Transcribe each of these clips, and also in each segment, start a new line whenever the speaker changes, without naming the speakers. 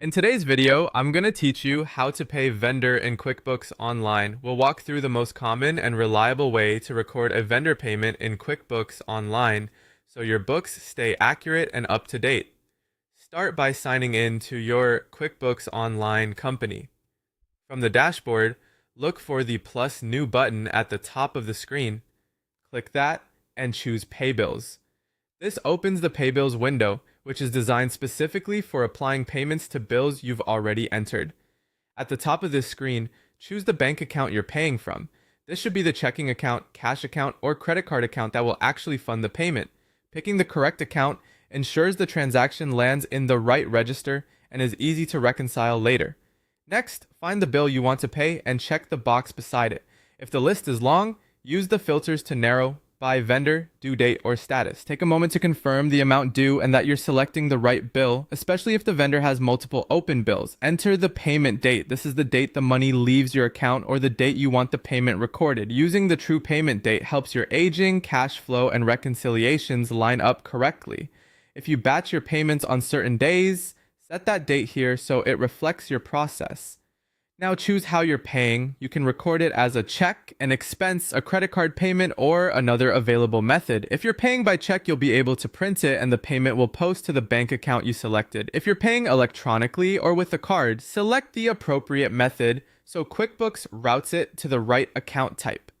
In today's video, I'm going to teach you how to pay vendor in QuickBooks Online. We'll walk through the most common and reliable way to record a vendor payment in QuickBooks Online so your books stay accurate and up to date. Start by signing in to your QuickBooks Online company. From the dashboard, look for the plus new button at the top of the screen. Click that and choose Pay Bills. This opens the Pay Bills window, which is designed specifically for applying payments to bills you've already entered. At the top of this screen, choose the bank account you're paying from. This should be the checking account, cash account, or credit card account that will actually fund the payment. Picking the correct account ensures the transaction lands in the right register and is easy to reconcile later. Next, find the bill you want to pay and check the box beside it. If the list is long, use the filters to narrow by vendor, due date, or status. Take a moment to confirm the amount due and that you're selecting the right bill, especially if the vendor has multiple open bills. Enter the payment date. This is the date the money leaves your account or the date you want the payment recorded. Using the true payment date helps your aging, cash flow, and reconciliations line up correctly. If you batch your payments on certain days, set that date here so it reflects your process. Now choose how you're paying. You can record it as a check, an expense, a credit card payment, or another available method. If you're paying by check, you'll be able to print it and the payment will post to the bank account you selected. If you're paying electronically or with a card, select the appropriate method so QuickBooks routes it to the right account type.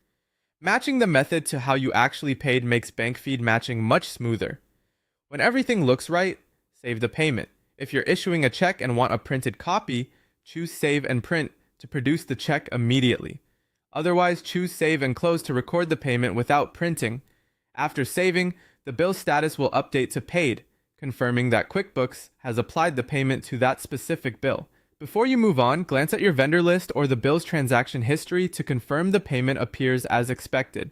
Matching the method to how you actually paid makes bank feed matching much smoother. When everything looks right, save the payment. If you're issuing a check and want a printed copy, choose Save and Print to produce the check immediately. Otherwise, choose Save and Close to record the payment without printing. After saving, the bill status will update to Paid, confirming that QuickBooks has applied the payment to that specific bill. Before you move on, glance at your vendor list or the bill's transaction history to confirm the payment appears as expected.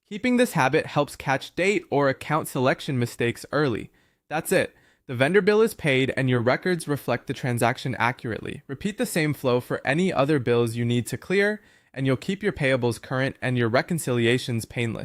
Keeping this habit helps catch date or account selection mistakes early. That's it. The vendor bill is paid and your records reflect the transaction accurately. Repeat the same flow for any other bills you need to clear, and you'll keep your payables current and your reconciliations painless.